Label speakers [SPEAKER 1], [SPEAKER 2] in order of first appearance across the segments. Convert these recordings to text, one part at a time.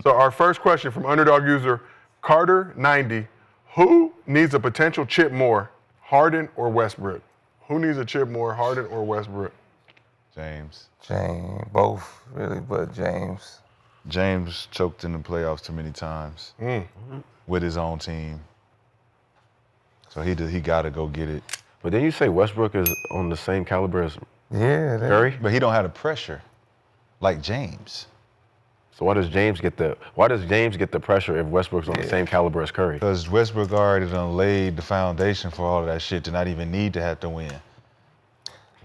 [SPEAKER 1] So our first question from underdog user Carter90: Who needs a potential chip more, Harden or Westbrook? Who needs a chip more, Harden or Westbrook?
[SPEAKER 2] James.
[SPEAKER 3] Both really, but James.
[SPEAKER 2] James choked in the playoffs too many times with his own team. So he got to go get it.
[SPEAKER 4] But then you say Westbrook is on the same caliber as
[SPEAKER 3] Curry?
[SPEAKER 2] But he don't have the pressure like James.
[SPEAKER 4] So why does James get the pressure if Westbrook's on the same caliber as Curry?
[SPEAKER 2] Because Westbrook already done laid the foundation for all of that shit to not even need to have to win.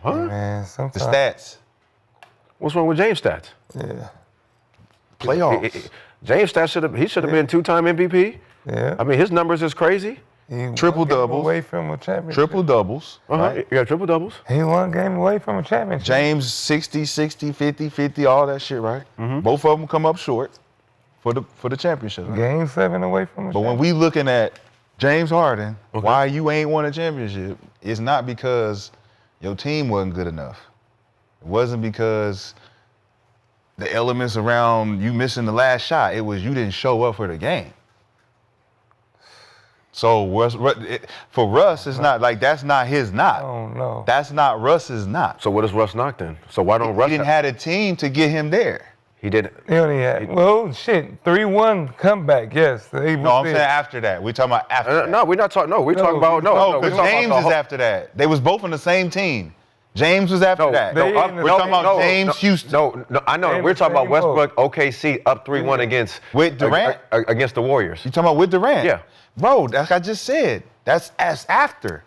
[SPEAKER 4] Huh?
[SPEAKER 3] Man,
[SPEAKER 2] The
[SPEAKER 3] sometimes.
[SPEAKER 2] stats.
[SPEAKER 4] What's wrong with James' stats?
[SPEAKER 3] Yeah.
[SPEAKER 4] Playoffs. James' stats should have been 2-time MVP.
[SPEAKER 3] Yeah.
[SPEAKER 4] I mean, his numbers is crazy.
[SPEAKER 3] He
[SPEAKER 2] Triple
[SPEAKER 3] one game
[SPEAKER 2] doubles.
[SPEAKER 3] away from a championship.
[SPEAKER 2] Triple doubles.
[SPEAKER 4] Right? You got triple doubles.
[SPEAKER 3] He 1 game away from a championship.
[SPEAKER 2] James 60, 60, 50, 50, all that shit, right? Both of them come up short for the championship. Right?
[SPEAKER 3] Game 7 away from a
[SPEAKER 2] But when
[SPEAKER 3] championship.
[SPEAKER 2] we looking at James Harden, why you ain't won a championship, it's not because your team wasn't good enough. It wasn't because the elements around you missing the last shot. It was you didn't show up for the game. So for Russ, it's not like that's not his knock.
[SPEAKER 3] Oh, no.
[SPEAKER 2] That's not Russ's knock.
[SPEAKER 4] So what does Russ knock then? So why don't Russ?
[SPEAKER 2] He didn't have a team to get him there.
[SPEAKER 4] He didn't.
[SPEAKER 3] He only had, 3-1 comeback, yes.
[SPEAKER 2] No, I'm saying after that. We're talking about after that.
[SPEAKER 4] No, we're not talking. No, we're talking about
[SPEAKER 2] No,
[SPEAKER 4] we're
[SPEAKER 2] because
[SPEAKER 4] talking
[SPEAKER 2] James
[SPEAKER 4] about
[SPEAKER 2] is
[SPEAKER 4] the whole-
[SPEAKER 2] after that. They was both on the same team. James was after that.
[SPEAKER 3] they
[SPEAKER 2] We're
[SPEAKER 3] in the
[SPEAKER 2] talking
[SPEAKER 3] same-
[SPEAKER 2] about James Houston.
[SPEAKER 4] No, I know.
[SPEAKER 3] in
[SPEAKER 4] We're
[SPEAKER 3] the
[SPEAKER 4] talking about
[SPEAKER 3] same
[SPEAKER 4] Westbrook, OKC up 3-1 against
[SPEAKER 2] With Durant?
[SPEAKER 4] against the Warriors.
[SPEAKER 2] You talking about with Durant?
[SPEAKER 4] Yeah.
[SPEAKER 2] Bro, like I just said, that's after.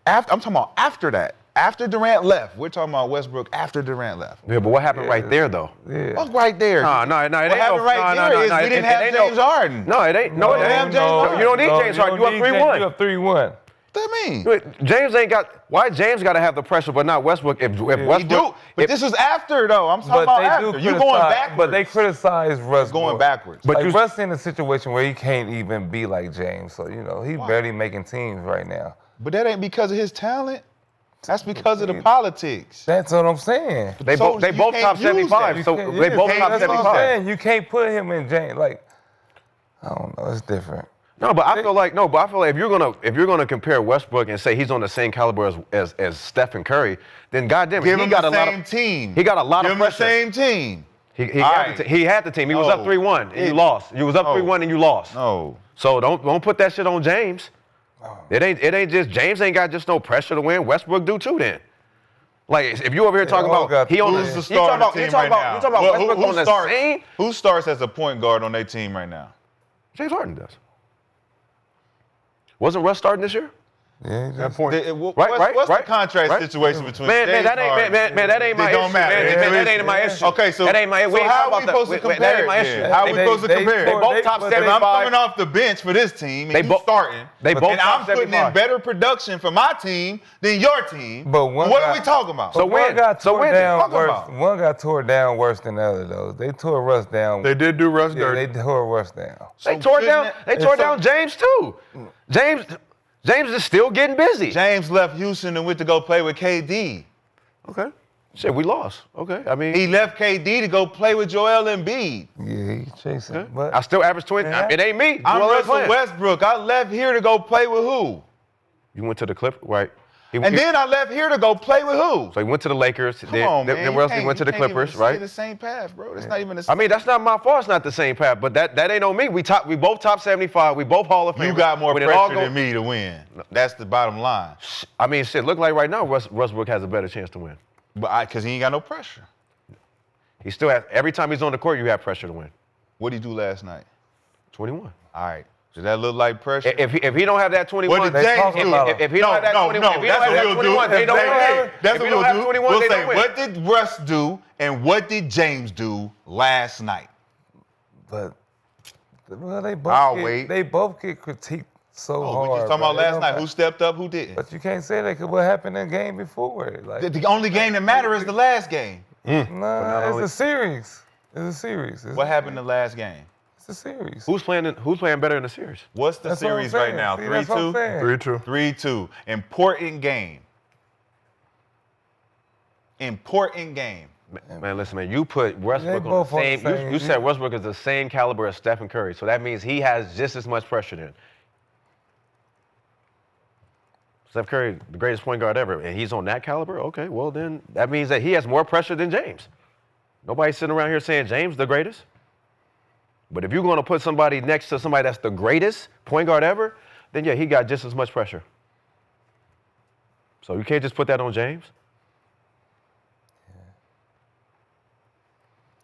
[SPEAKER 2] I'm talking about after that. After Durant left. We're talking about Westbrook after Durant left.
[SPEAKER 4] Yeah, but what happened right there though?
[SPEAKER 3] Yeah.
[SPEAKER 2] What's right there?
[SPEAKER 4] No, it
[SPEAKER 2] What
[SPEAKER 4] ain't.
[SPEAKER 2] happened right there is we didn't have James Harden.
[SPEAKER 4] No, it ain't. No, it ain't.
[SPEAKER 2] No,
[SPEAKER 4] You don't need James Harden. You up 3-1.
[SPEAKER 3] You up 3-1.
[SPEAKER 2] What that mean?
[SPEAKER 4] James ain't got. Why James got to have the pressure, but not Westbrook? If Westbrook,
[SPEAKER 2] He do. But this was after though. I'm talking about after. You going backwards.
[SPEAKER 3] But they criticize Russ
[SPEAKER 2] going
[SPEAKER 3] more.
[SPEAKER 2] backwards.
[SPEAKER 4] But
[SPEAKER 3] Like
[SPEAKER 4] you-
[SPEAKER 3] Russ in a situation where he can't even be like James. So, he barely making teams right now.
[SPEAKER 2] But that ain't because of his talent. That's because of the politics.
[SPEAKER 3] That's what I'm saying.
[SPEAKER 4] they
[SPEAKER 2] So
[SPEAKER 4] both they
[SPEAKER 2] you
[SPEAKER 4] both
[SPEAKER 2] can't
[SPEAKER 4] top
[SPEAKER 2] use
[SPEAKER 4] 75.
[SPEAKER 2] that.
[SPEAKER 4] So
[SPEAKER 3] You
[SPEAKER 4] they
[SPEAKER 3] can't-
[SPEAKER 4] both
[SPEAKER 3] that's
[SPEAKER 4] top
[SPEAKER 3] what I'm
[SPEAKER 4] 75.
[SPEAKER 3] saying. You can't put him in James. Like, I don't know. It's different.
[SPEAKER 4] No, but I feel like if you're gonna compare Westbrook and say he's on the same caliber as Steph and Curry, then goddamn it,
[SPEAKER 2] Give
[SPEAKER 4] he
[SPEAKER 2] him
[SPEAKER 4] got
[SPEAKER 2] the
[SPEAKER 4] a lot
[SPEAKER 2] same
[SPEAKER 4] of
[SPEAKER 2] team.
[SPEAKER 4] He got a lot
[SPEAKER 2] Give
[SPEAKER 4] of
[SPEAKER 2] him the
[SPEAKER 4] pressure.
[SPEAKER 2] same team.
[SPEAKER 4] He
[SPEAKER 2] All
[SPEAKER 4] had
[SPEAKER 2] right.
[SPEAKER 4] he had the team. He was up
[SPEAKER 2] No.
[SPEAKER 4] 3-1 and you lost. You was up
[SPEAKER 2] No.
[SPEAKER 4] 3-1 and you lost.
[SPEAKER 2] No.
[SPEAKER 4] So don't put that shit on James. It ain't just James ain't got just no pressure to win. Westbrook do too then. Like if you over here talking
[SPEAKER 3] all
[SPEAKER 4] about
[SPEAKER 3] got
[SPEAKER 4] he on
[SPEAKER 2] Who's
[SPEAKER 4] the
[SPEAKER 2] the star of the team right now?
[SPEAKER 4] You talking about Westbrook on the same?
[SPEAKER 2] Who starts as a point guard on their team right now?
[SPEAKER 4] James Harden does. Wasn't Russ starting this year?
[SPEAKER 3] Yeah, he just,
[SPEAKER 1] point.
[SPEAKER 2] What's the contract
[SPEAKER 4] right.
[SPEAKER 2] situation between
[SPEAKER 4] Man,
[SPEAKER 2] James
[SPEAKER 4] that ain't
[SPEAKER 2] Harden?
[SPEAKER 4] man, that ain't my
[SPEAKER 2] It don't
[SPEAKER 4] issue.
[SPEAKER 2] matter.
[SPEAKER 4] Man, that ain't my issue.
[SPEAKER 2] Okay, so
[SPEAKER 4] that ain't my.
[SPEAKER 2] so how are we supposed to compare?
[SPEAKER 4] That ain't my
[SPEAKER 2] it
[SPEAKER 4] issue.
[SPEAKER 2] then? How are we supposed to compare?
[SPEAKER 4] They both top
[SPEAKER 3] but
[SPEAKER 4] 75.
[SPEAKER 2] If I'm coming off the bench for this team and you starting,
[SPEAKER 4] They both
[SPEAKER 2] and
[SPEAKER 4] top
[SPEAKER 2] I'm putting
[SPEAKER 4] 75.
[SPEAKER 2] in better production for my team than your team,
[SPEAKER 3] But one
[SPEAKER 2] what
[SPEAKER 3] guy-
[SPEAKER 2] are we talking about?
[SPEAKER 4] So
[SPEAKER 3] one
[SPEAKER 4] win.
[SPEAKER 3] got
[SPEAKER 4] So
[SPEAKER 3] tore
[SPEAKER 4] win.
[SPEAKER 3] down
[SPEAKER 2] Talk
[SPEAKER 3] worse.
[SPEAKER 2] about.
[SPEAKER 3] One got tore down worse than the other, though. They tore Russ down.
[SPEAKER 1] They did do Russ
[SPEAKER 3] yeah,
[SPEAKER 1] dirty.
[SPEAKER 3] they tore Russ down.
[SPEAKER 4] They tore down. They tore down James too. James is still getting busy.
[SPEAKER 2] James left Houston and went to go play with KD.
[SPEAKER 4] Okay. Shit, we lost. Okay. I mean,
[SPEAKER 2] He left KD to go play with Joel Embiid.
[SPEAKER 3] Yeah, he's chasing. But
[SPEAKER 4] I still average 20.
[SPEAKER 3] Yeah.
[SPEAKER 4] It ain't me.
[SPEAKER 2] I'm
[SPEAKER 4] Joel ain't
[SPEAKER 2] Russell
[SPEAKER 4] playing.
[SPEAKER 2] Westbrook. I left here to go play with who?
[SPEAKER 4] You went to the Clip, right?
[SPEAKER 2] And then I left here to go play with who?
[SPEAKER 4] So he went to the Lakers.
[SPEAKER 2] Come on, man.
[SPEAKER 4] Then where else he went to the Clippers,
[SPEAKER 2] Stay
[SPEAKER 4] right?
[SPEAKER 2] the same path, bro. That's not even the
[SPEAKER 4] I
[SPEAKER 2] same.
[SPEAKER 4] mean, that's not my fault. It's not the same path, but that ain't on me. We both top 75. We both Hall of Fame.
[SPEAKER 2] You got more
[SPEAKER 4] When it all
[SPEAKER 2] pressure than me to win. That's the bottom line.
[SPEAKER 4] I mean, shit. Look like right now, Westbrook has a better chance to win.
[SPEAKER 2] But because he ain't got no pressure.
[SPEAKER 4] He still has. Every time he's on the court, you have pressure to win.
[SPEAKER 2] What did he do last night?
[SPEAKER 4] 21.
[SPEAKER 2] All right. Does that look like pressure?
[SPEAKER 4] If he don't have that 21,
[SPEAKER 2] What did James do?
[SPEAKER 4] if he don't have that 21, if he don't have that 21, they don't have it.
[SPEAKER 2] That's
[SPEAKER 4] If
[SPEAKER 2] what
[SPEAKER 4] he don't
[SPEAKER 2] we'll
[SPEAKER 4] have
[SPEAKER 2] do.
[SPEAKER 4] 21,
[SPEAKER 2] We'll
[SPEAKER 4] they
[SPEAKER 2] say,
[SPEAKER 4] don't win.
[SPEAKER 2] what did Russ do and what did James do last night?
[SPEAKER 3] well, they both
[SPEAKER 2] I'll
[SPEAKER 3] get,
[SPEAKER 2] wait.
[SPEAKER 3] They both get critiqued so
[SPEAKER 2] Oh,
[SPEAKER 3] hard.
[SPEAKER 2] we just talking
[SPEAKER 3] bro.
[SPEAKER 2] about
[SPEAKER 3] It
[SPEAKER 2] last
[SPEAKER 3] don't
[SPEAKER 2] night.
[SPEAKER 3] matter.
[SPEAKER 2] Who stepped up, who didn't?
[SPEAKER 3] But you can't say that because what happened in the game before. Like,
[SPEAKER 2] The only game that matters is the last game.
[SPEAKER 3] nah, it's a series. It's a series.
[SPEAKER 2] What happened in the last game?
[SPEAKER 3] It's a series.
[SPEAKER 4] Who's playing better in the series?
[SPEAKER 2] What's the
[SPEAKER 3] That's what I'm
[SPEAKER 2] series right
[SPEAKER 3] saying.
[SPEAKER 2] now?
[SPEAKER 3] See, that's what I'm
[SPEAKER 2] 3-2?
[SPEAKER 3] saying.
[SPEAKER 1] 3-2.
[SPEAKER 2] 3-2. Important game. Important game.
[SPEAKER 4] Man, listen, man. You put Westbrook on
[SPEAKER 3] both
[SPEAKER 4] the
[SPEAKER 3] on the
[SPEAKER 4] same.
[SPEAKER 3] same-
[SPEAKER 4] You said Westbrook is the same caliber as Stephen Curry, so that means he has just as much pressure then. Steph Curry, the greatest point guard ever, and he's on that caliber. Okay, well then that means that he has more pressure than James. Nobody's sitting around here saying James the greatest. But if you're going to put somebody next to somebody that's the greatest point guard ever, then yeah, he got just as much pressure. So you can't just put that on James.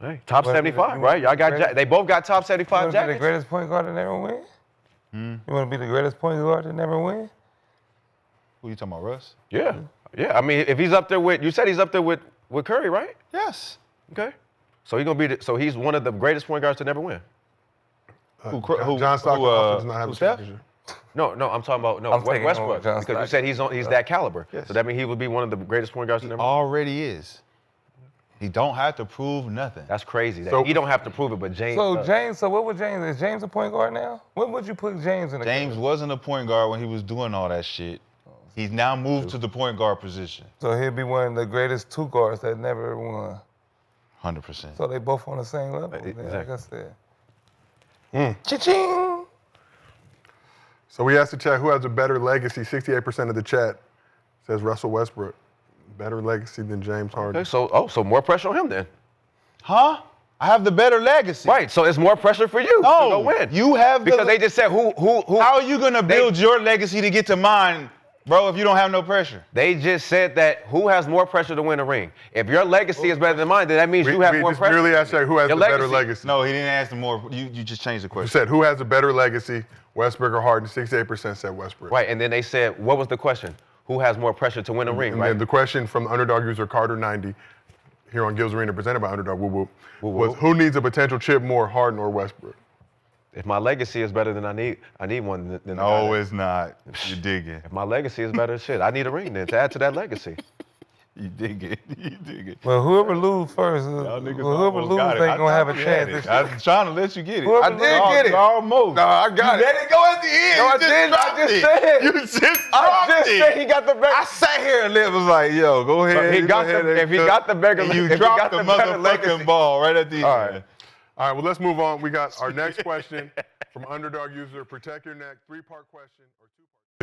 [SPEAKER 4] Hey, top
[SPEAKER 3] Well,
[SPEAKER 4] 75,
[SPEAKER 3] you-
[SPEAKER 4] right? Y'all got
[SPEAKER 3] greatest-
[SPEAKER 4] they both got top 75
[SPEAKER 3] You want to be the
[SPEAKER 4] jackets.
[SPEAKER 3] greatest point guard that never win? You want to be the greatest point guard that never win?
[SPEAKER 2] Who you talking about, Russ?
[SPEAKER 4] Yeah, yeah. I mean, if he's up there with, you said he's up there with Curry, right?
[SPEAKER 2] Yes.
[SPEAKER 4] Okay. So he's gonna be, so he's one of the greatest point guards to never win.
[SPEAKER 1] John Stockton also does not have
[SPEAKER 2] who,
[SPEAKER 1] a
[SPEAKER 2] Steph?
[SPEAKER 1] championship.
[SPEAKER 4] No, I'm talking about
[SPEAKER 3] I'm taking
[SPEAKER 4] Westbrook
[SPEAKER 3] over John
[SPEAKER 4] because you said he's that caliber.
[SPEAKER 2] Yes.
[SPEAKER 4] So that means he would be one of the greatest point guards to
[SPEAKER 2] He
[SPEAKER 4] never win.
[SPEAKER 2] already is. He don't have to prove nothing.
[SPEAKER 4] That's crazy.
[SPEAKER 1] So-
[SPEAKER 4] He don't have to prove it, but James.
[SPEAKER 3] So
[SPEAKER 4] does.
[SPEAKER 3] James, so what would James, is James a point guard now? When would you put James in the
[SPEAKER 2] James wasn't a point guard when he was doing all that shit. He's now moved to the point guard position.
[SPEAKER 3] So he'll be one of the greatest two guards that never won.
[SPEAKER 2] 100%.
[SPEAKER 3] So they both on the same level. Like
[SPEAKER 4] Exactly.
[SPEAKER 3] I said. Cha-ching!
[SPEAKER 1] So we asked the chat who has a better legacy. 68% of the chat says Russell Westbrook. Better legacy than James Harden.
[SPEAKER 4] Okay, so more pressure on him then.
[SPEAKER 2] Huh? I have the better legacy.
[SPEAKER 4] Right. So it's more pressure for you
[SPEAKER 2] No,
[SPEAKER 4] to go win.
[SPEAKER 2] you have the.
[SPEAKER 4] because they just said who.
[SPEAKER 2] How are you gonna build your legacy to get to mine, bro? If you don't have no pressure.
[SPEAKER 4] They just said that who has more pressure to win a ring. If your legacy is better than mine, then that means you have more
[SPEAKER 1] just
[SPEAKER 4] pressure.
[SPEAKER 1] merely asked who has
[SPEAKER 4] Your
[SPEAKER 1] the better
[SPEAKER 4] legacy.
[SPEAKER 1] legacy.
[SPEAKER 2] No, he didn't ask the more. You just changed the
[SPEAKER 1] You
[SPEAKER 2] question.
[SPEAKER 1] said who has a better legacy, Westbrook or Harden? 68% said Westbrook.
[SPEAKER 4] Right, and then they said, what was the question? Who has more pressure to win a ring,
[SPEAKER 1] And
[SPEAKER 4] right?
[SPEAKER 1] then the question from the underdog user Carter90 here on Gil's Arena, presented by Underdog Whoop Whoop, was who needs a potential chip more, Harden or Westbrook?
[SPEAKER 4] If my legacy is better than I need one. Then the guy
[SPEAKER 2] No,
[SPEAKER 4] that-
[SPEAKER 2] it's not. You digging.
[SPEAKER 4] If my legacy is better, shit, I need a ring then to add to that legacy.
[SPEAKER 2] You digging. You digging.
[SPEAKER 3] Well, whoever lose first,
[SPEAKER 2] Y'all niggas
[SPEAKER 3] whoever
[SPEAKER 2] almost
[SPEAKER 3] lose
[SPEAKER 2] got it.
[SPEAKER 3] ain't gonna have a
[SPEAKER 2] thought you had
[SPEAKER 3] chance.
[SPEAKER 2] it. I was trying to let you get it.
[SPEAKER 3] Whoever
[SPEAKER 2] I
[SPEAKER 3] lose-
[SPEAKER 2] did get it. Almost.
[SPEAKER 4] No, I got
[SPEAKER 2] You let it go at the end.
[SPEAKER 4] No, I
[SPEAKER 2] You just
[SPEAKER 4] didn't. I
[SPEAKER 2] dropped
[SPEAKER 4] just
[SPEAKER 2] it.
[SPEAKER 4] said.
[SPEAKER 2] You just
[SPEAKER 4] I
[SPEAKER 2] dropped
[SPEAKER 4] just
[SPEAKER 2] it.
[SPEAKER 4] said he got the better.
[SPEAKER 2] I sat here and was like, yo, go ahead.
[SPEAKER 4] He got
[SPEAKER 2] go ahead
[SPEAKER 4] the-
[SPEAKER 2] and
[SPEAKER 4] if he
[SPEAKER 2] cook.
[SPEAKER 4] got the better-
[SPEAKER 2] And you
[SPEAKER 4] if he
[SPEAKER 2] dropped
[SPEAKER 4] got
[SPEAKER 2] the
[SPEAKER 4] the better
[SPEAKER 2] motherfucking
[SPEAKER 4] legacy.
[SPEAKER 2] ball right at the end.
[SPEAKER 4] All right.
[SPEAKER 1] All right, well, let's move on. We got our next question from underdog user, Protect Your Neck, 3-part question or 2-part.